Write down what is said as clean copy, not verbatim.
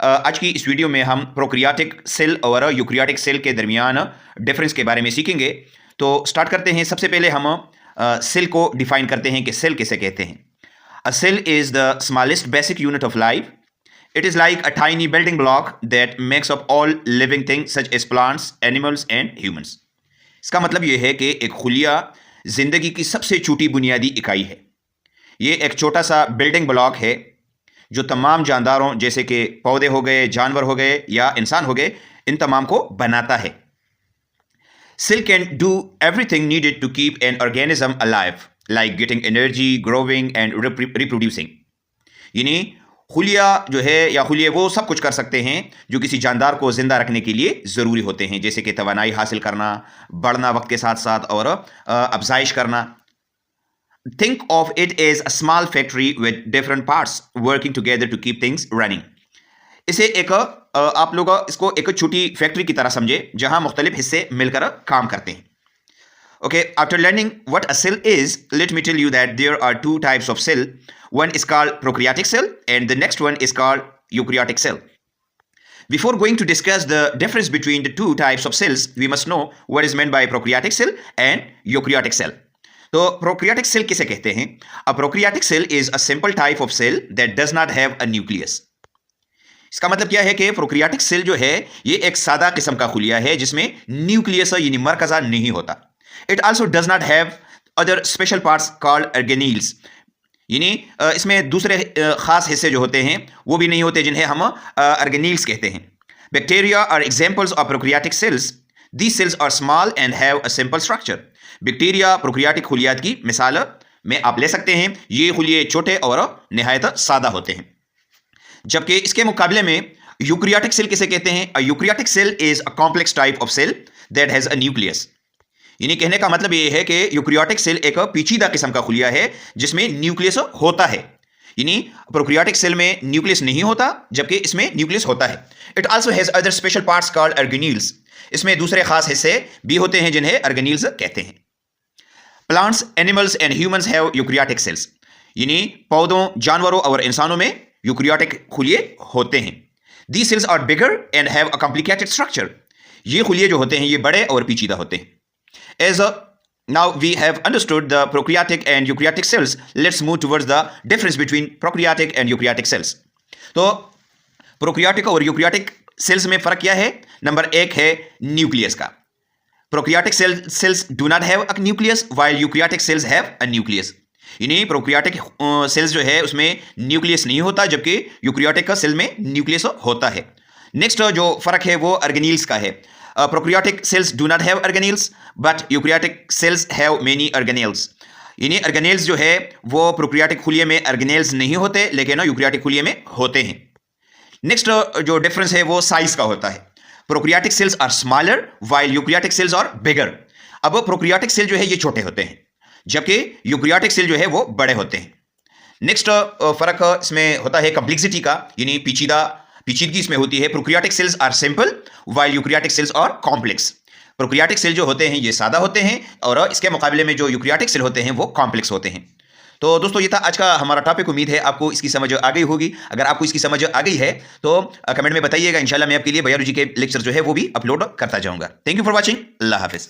आज की इस वीडियो में हम प्रोक्रियाटिक सेल और यूक्रियाटिक सेल के दरमियान डिफरेंस के बारे में सीखेंगे। तो स्टार्ट करते हैं। सबसे पहले हम सेल को डिफाइन करते हैं कि सेल किसे कहते हैं। A cell is the smallest basic unit of life. It is like a tiny building block that makes up all living things such as plants, animals and humans. इसका मतलब यह है कि एक खुलिया जिंदगी की सबसे छोटी बुनियादी इकाई है। ये एक छोटा सा बिल्डिंग ब्लॉक है जो तमाम जानदारों जैसे कि पौधे हो गए, जानवर हो गए या इंसान हो गए, इन तमाम को बनाता है। Cell can do everything needed to keep an organism alive, like getting energy, growing and reproducing. यानी खुलिया जो है या खुलिये वो सब कुछ कर सकते हैं जो किसी जानदार को जिंदा रखने के लिए ज़रूरी होते हैं, जैसे कि तवानाई हासिल करना, बढ़ना वक्त के साथ साथ और अफजाइश करना। Think of it as a small factory with different parts working together to keep things running. इसे एक आप लोग इसको एक छोटी फैक्ट्री की तरह समझे जहां मुख्तलिफ हिस्से मिलकर काम करते हैं। Okay, after learning what a cell is, let me tell you that there are two types of cell. One is called prokaryotic cell and the next one is called eukaryotic cell. Before going to discuss the difference between the two types of cells, we must know what is meant by prokaryotic cell and eukaryotic cell. तो prokaryotic cell किसे कहते हैं? A prokaryotic cell is a simple type of cell that does not have a nucleus. इसका मतलब क्या है कि prokaryotic cell जो है ये एक सादा किस्म का खुलिया है जिसमें न्यूक्लियस यानी मरकज़ा नहीं होता। It also does not have other special parts called organelles. यानी इसमें दूसरे खास हिस्से जो होते हैं वो भी नहीं होते जिन्हें हम organelles कहते हैं। Bacteria are examples of prokaryotic cells. These cells are small and have a simple structure. Bacteria prokaryotic खुलियात की मिसाल में आप ले सकते हैं। ये खुलिये छोटे और निहायत सादा होते हैं। जबकि इसके मुकाबले में यूकैरियोटिक सेल किसे कहते हैं? A eukaryotic cell is a complex type of cell that has a nucleus. यानी कहने का मतलब ये है कि यूकैरियोटिक सेल एक पेचीदा किस्म का खुलिया है जिसमें न्यूक्लियस होता है। यानी प्रोकैरियोटिक सेल में न्यूक्लियस नहीं होता जबकि इसमें न्यूक्लियस होता है। It also has other special parts called organelles. इसमें दूसरे खास हिस्से भी होते हैं जिन्हें ऑर्गेनील्स कहते हैं। Plants, animals and humans have eukaryotic cells. यानी पौधों, जानवरों और इंसानों में यूकैरियोटिक खुलिये होते हैं। These cells are bigger and have a complicated structure. ये खुलिये जो होते हैं ये बड़े और पेचीदा होते हैं। As now we have understood the prokaryotic and eukaryotic cells, let's move towards the difference between prokaryotic and eukaryotic cells. तो prokaryotic और eukaryotic cells में फ़र्क क्या है? नंबर एक है न्यूक्लियस का। prokaryotic cells do not have a nucleus while eukaryotic cells have a nucleus. यानी prokaryotic cells जो है उसमें न्यूक्लियस नहीं होता जबकि eukaryotic सेल में न्यूक्लियस होता है। नेक्स्ट जो फ़र्क है वो organelles का है। Prokaryotic cells do not have organelles, but eukaryotic cells have many organelles. यानी organelles जो है वो prokaryotic खुलिये में organelles नहीं होते लेकिन eukaryotic खुलिये में होते हैं। नेक्स्ट जो डिफरेंस है वो साइज का होता है। prokaryotic cells are smaller while eukaryotic cells are bigger. अब prokaryotic सेल जो है ये छोटे होते हैं जबकि eukaryotic सेल जो है वो बड़े होते हैं। नेक्स्ट फर्क इसमें होता है कॉम्प्लेक्सिटी का, यानी पेचीदगी इसमें होती है। Prokaryotic cells are simple while eukaryotic cells are complex. Prokaryotic cell जो होते हैं ये सादा होते हैं और इसके मुकाबले में जो यूकैरियोटिक सेल होते हैं वो कॉम्प्लेक्स होते हैं। तो दोस्तों ये था आज का हमारा टॉपिक। उम्मीद है आपको इसकी समझ आ गई होगी। अगर आपको इसकी समझ आ गई है तो कमेंट में बताइएगा। इंशाल्लाह मैं आपके लिए बायोलॉजी के लेक्चर जो है वो भी अपलोड करता जाऊंगा। Thank you for watching. अल्लाह हाफिज़।